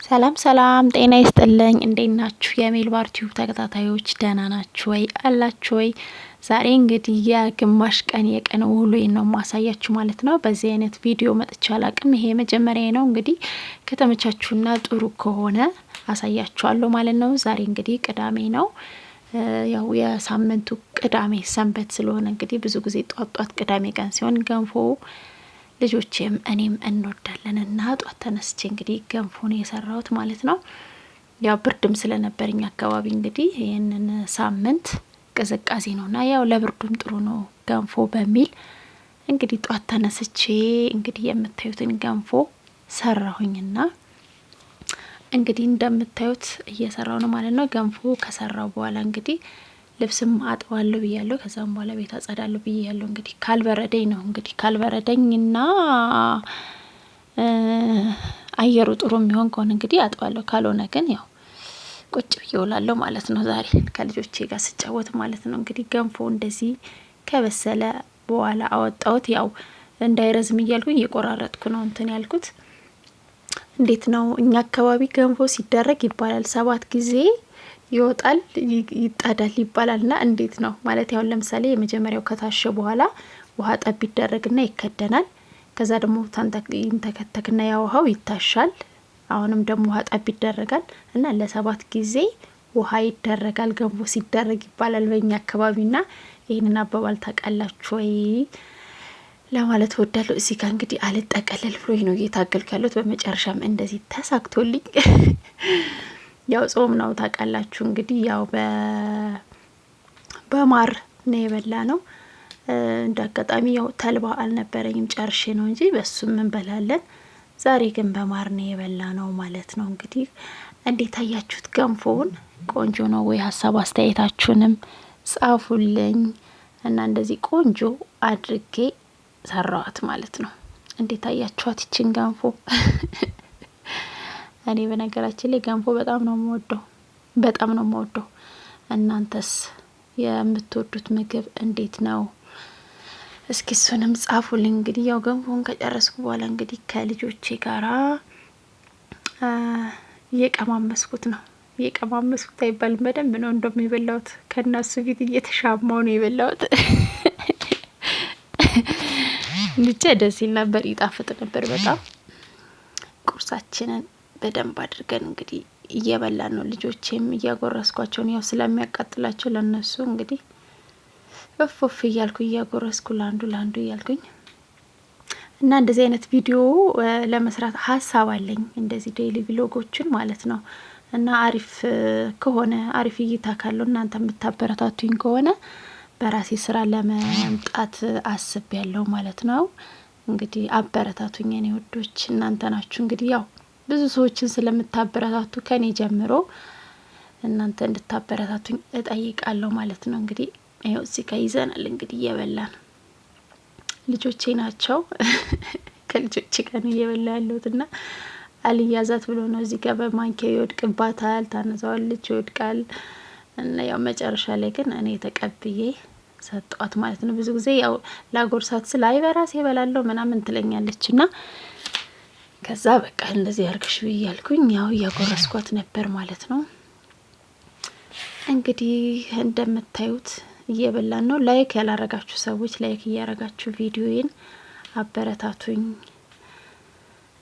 ሰላም ሰላም ጤና ይስጥልኝ እንዴት ናችሁ የሜልባር ቲዩብ ተከታታዮች ደህና ናችሁ ወይ አላችሁ ወይ? ዛሬ እንግዲህ የግማሽ ቀን የቀን ውሎዬን ነው ማሳያችሁ ማለት ነው። በዚህ አይነት ቪዲዮ መጥቼ አላቅም። ይሄ መጀመሪያ ነው። እንግዲህ ከተመቻችሁና ጥሩ ከሆነ አሳያችኋለሁ ማለት ነው። ዛሬ እንግዲህ ቅዳሜ ነው። ያው የሳምንቱ ቅዳሜ ሰንበት ስለሆነ እንግዲህ ብዙ ጊዜ ጧት ቅዳሜ ቀን ሲሆን ገንፎ ልጆቼም እኔም እንወዳለን እና ጧት ተነስቼ እንግዲህ ገንፎ ነው የሰራሁት ማለት ነው። ያው ብርድም ስለነበርኝ አካባቢ እንግዲህ ይህንን ሳምንት ቅዝቃዜ ነውና ያው ለብርዱም ጥሩ ነው ገንፎ በሚል እንግዲህ ጧት ተነስቼ እንግዲህ የምታዩትን ገንፎ ሰራሁኝና እንግዲህ እንደምታዩት እየሰራው ነው ማለት ነው። ገንፎ ከሰራው በኋላ እንግዲህ ልብስም አጥባለሁ ብያለሁ። ከዛም በኋላ ቤት አጸዳለሁ ብያለሁ። እንግዲህ ካልበረደኝ ነው እንግዲህ ካልበረደኝና አየሩ ጥሩ የሚሆን ከሆነ እንግዲህ አጥባለሁ። ካልሆነ ግን ያው ቁጭ ብዬ እውላለሁ ማለት ነው። ዛሬ ከልጆቼ ጋር ስጫወት ማለት ነው። እንግዲህ ገንፎ እንደዚህ ከበሰለ በኋላ አወጣሁት። ያው እንዳይረዝም እያልኩኝ እየቆራረጥኩ ነው እንትን ያልኩት። እንዴት ነው እኛ አካባቢ ገንፎ ሲደረግ ይባላል 7 ጊዜ ይወጣል ይጣዳል ይባላልና እንዴት ነው ማለት ያው ለምሳሌ የመጀመሪያው ከታሸ በኋላ ውሃ ጠብ ይደረግና ይከደናል። ከዛ ደግሞ ተንተከተክና ያው ውሃው ይታሻል። አሁንም ደግሞ ውሃ ጠብ ይደረጋል እና ለ7 ጊዜ ውሃ ይደረጋል ገንፎ ሲደረግ ይባላል በእኛ አካባቢና ይሄንን አባባል ታውቃላችሁ ወይ ለማለት ወዳለሁ። እዚህ ጋር እንግዲህ አልጠቀለል ብሎኝ ነው እየታገልኩ ያለሁት። በመጨረሻም እንደዚህ ተሳክቶልኝ ያው ጾም ነው ታውቃላችሁ። እንግዲህ ያው በማር ነው የበላ ነው። እንዳጋጣሚ ያው ተልባ አልነበረኝም ጨርሼ ነው እንጂ በሱም እንበላለን። ዛሬ ግን በማር ነው የበላ ነው ማለት ነው። እንግዲህ እንዴት አያችሁት ገንፎውን? ቆንጆ ነው ወይ? ሀሳብ አስተያየታችሁንም ጻፉልኝ እና እንደዚህ ቆንጆ አድርጌ ሰራዋት ማለት ነው። እንዴት አያችኋት ይችን ገንፎ? እኔ በነገራችን ላይ ገንፎ በጣም ነው የምወደው። እናንተስ የምትወዱት ምግብ እንዴት ነው? እስኪ እሱንም ጻፉልኝ። እንግዲህ ያው ገንፎን ከጨረስኩ በኋላ እንግዲህ ከልጆቼ ጋራ እየቀማመስኩት ነው። እየቀማመስኩት አይባልም በደንብ ነው እንደውም የበላሁት። ከእነሱ ፊት እየተሻማው ነው የበላሁት። ብቻ ደስ ይል ነበር፣ ይጣፍጥ ነበር በጣም። ቁርሳችንን በደንብ አድርገን እንግዲህ እየበላን ነው። ልጆቼም እያጎረስኳቸው ነው ያው ስለሚያቃጥላቸው ለነሱ እንግዲህ እፎፍ እያልኩ እያጎረስኩ ላንዱ እያልኩኝ እና እንደዚህ አይነት ቪዲዮ ለመስራት ሀሳብ አለኝ። እንደዚህ ዴይሊ ቪሎጎችን ማለት ነው። እና አሪፍ ከሆነ አሪፍ እይታ ካለው እናንተ የምታበረታቱኝ ከሆነ በራሴ ስራ ለመምጣት አስቤያለሁ ማለት ነው። እንግዲህ አበረታቱኝ የኔ ውዶች፣ እናንተ ናችሁ እንግዲህ ያው ብዙ ሰዎችን ስለምታበረታቱ ከኔ ጀምሮ እናንተ እንድታበረታቱኝ እጠይቃለሁ ማለት ነው። እንግዲህ ይኸው እዚህ ጋር ይዘናል እንግዲህ እየበላን ልጆቼ ናቸው። ከልጆቼ ጋር ነው እየበላ ያለሁትና አልያዛት ብሎ ነው እዚህ ጋር በማንኪያ ይወድቅባታል፣ ታነሳዋለች፣ ይወድቃል እና ያው መጨረሻ ላይ ግን እኔ ተቀብዬ ሰጧት ማለት ነው። ብዙ ጊዜ ያው ላጎርሳት ስለ አይ በራሴ እበላለሁ ምናምን ትለኛለች እና ከዛ በቃ እንደዚህ አርግሽ ብያልኩኝ ያው እያጎረስኳት ነበር ማለት ነው። እንግዲህ እንደምታዩት እየበላን ነው። ላይክ ያላረጋችሁ ሰዎች ላይክ እያረጋችሁ ቪዲዮዬን አበረታቱኝ።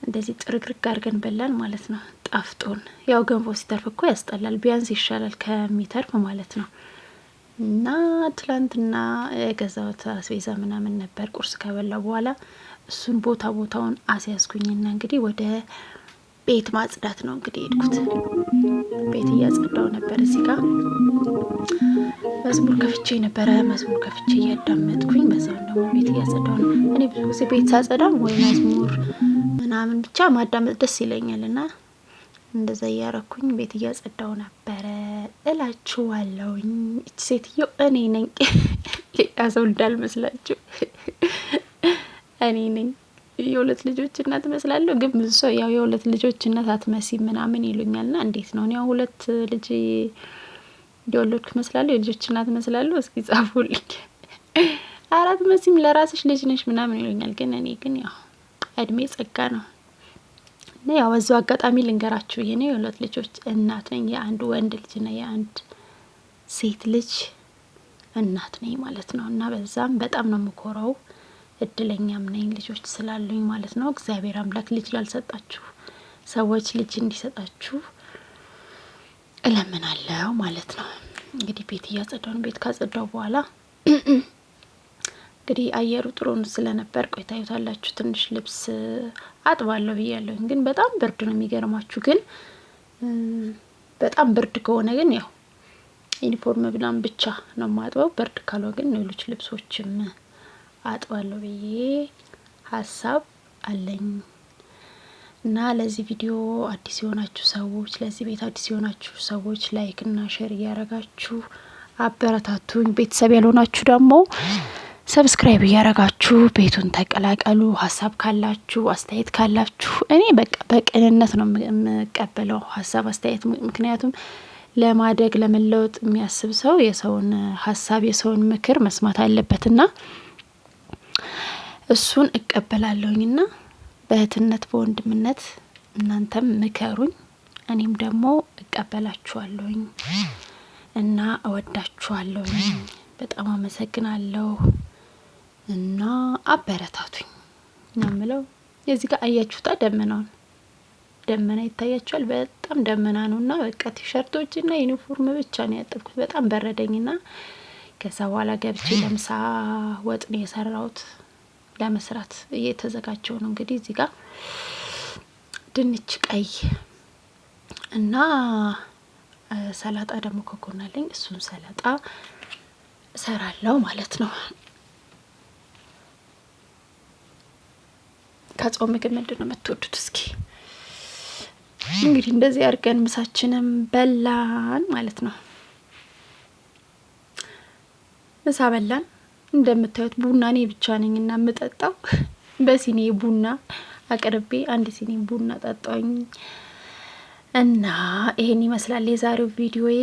እንደዚህ ጥርግርግ አድርገን በላን ማለት ነው። ጣፍጦን ያው ገንፎ ሲተርፍ እኮ ያስጠላል፣ ቢያንስ ይሻላል ከሚተርፍ ማለት ነው። እና ትላንትና የገዛሁት አስቤዛ ምናምን ነበር ቁርስ ከበላ በኋላ እሱን ቦታውን አስያዝኩኝና እንግዲህ ወደ ቤት ማጽዳት ነው እንግዲህ ሄድኩት። ቤት እያጸዳው ነበር። እዚህ ጋር መዝሙር ከፍቼ እያዳመጥኩኝ በዛው ነው ቤት እያጸዳው ነው። እኔ ብዙ ጊዜ ቤት ሳጸዳ ወይ መዝሙር ምናምን ብቻ ማዳመጥ ደስ ይለኛልና እንደዛ እያረኩኝ ቤት እያጸዳው ነበረ እላችኋለሁኝ። እቺ ሴትዮ እኔ ነኝ፣ ሌላ ሰው እንዳልመስላችሁ እኔ ነኝ። የሁለት ልጆች እናት እመስላለሁ፣ ግን ብዙ ሰው ያው የሁለት ልጆች እናት አትመሲም ምናምን ይሉኛልና እንዴት ነው? እኔ ሁለት ልጅ የወለድኩ እመስላለሁ፣ የልጆች እናት እመስላለሁ? እስኪ ጻፉልኝ። አራት መሲም ለራስሽ ልጅ ነሽ ምናምን ይሉኛል፣ ግን እኔ ግን ያው እድሜ ጸጋ ነው። ያው በዛው አጋጣሚ ልንገራችሁ የኔ የሁለት ልጆች እናት ነኝ። የአንድ ወንድ ልጅና የአንድ ሴት ልጅ እናት ነኝ ማለት ነው። እና በዛም በጣም ነው የምኮራው። እድለኛም ነኝ ልጆች ስላሉኝ ማለት ነው። እግዚአብሔር አምላክ ልጅ ላልሰጣችሁ ሰዎች ልጅ እንዲሰጣችሁ እለምናለሁ ማለት ነው። እንግዲህ ቤት እያጸዳው ነው። ቤት ካጸዳው በኋላ እንግዲህ አየሩ ጥሩ ስለነበር ቆይታዩታላችሁ። ትንሽ ልብስ አጥባለሁ ብያለሁ፣ ግን በጣም ብርድ ነው የሚገርማችሁ። ግን በጣም ብርድ ከሆነ ግን ያው ዩኒፎርም ብላም ብቻ ነው ማጥበው። ብርድ ካልሆነ ግን ሌሎች ልብሶችም አጥባለሁ ብዬ ሀሳብ አለኝ። እና ለዚህ ቪዲዮ አዲስ የሆናችሁ ሰዎች፣ ለዚህ ቤት አዲስ የሆናችሁ ሰዎች ላይክ እና ሼር እያረጋችሁ አበረታቱኝ። ቤተሰብ ያልሆናችሁ ደግሞ ሰብስክራይብ እያረጋችሁ ቤቱን ተቀላቀሉ። ሀሳብ ካላችሁ አስተያየት ካላችሁ እኔ በቃ በቅንነት ነው የምቀበለው ሀሳብ አስተያየት። ምክንያቱም ለማደግ ለመለወጥ የሚያስብ ሰው የሰውን ሀሳብ የሰውን ምክር መስማት አለበትና እሱን እቀበላለሁኝና በእህትነት በወንድምነት እናንተም ምከሩኝ፣ እኔም ደግሞ እቀበላችኋለሁኝ እና እወዳችኋለሁኝ። በጣም አመሰግናለሁ እና አበረታቱኝ ነው የምለው። የዚህ ጋር አያችሁታ ደመናውን፣ ደመና ይታያችኋል። በጣም ደመና ነውና በቃ ቲሸርቶችና ዩኒፎርም ብቻ ነው ያጠብኩት። በጣም በረደኝና ከዛ በኋላ ገብቼ ለምሳ ወጥ ነው የሰራሁት። ለመስራት እየተዘጋጀው ነው። እንግዲህ እዚህ ጋር ድንች ቀይ እና ሰላጣ ደግሞ ከጎናለኝ፣ እሱን ሰላጣ ሰራለው ማለት ነው። ከጾም ምግብ ምንድን ነው የምትወዱት? እስኪ እንግዲህ እንደዚህ አድርገን ምሳችንም በላን ማለት ነው። ምሳ በላን። እንደምታዩት ቡና እኔ ብቻ ነኝ እና የምጠጣው። በሲኒ ቡና አቅርቤ አንድ ሲኒ ቡና ጠጣኝ እና ይሄን ይመስላል የዛሬው ቪዲዮዬ።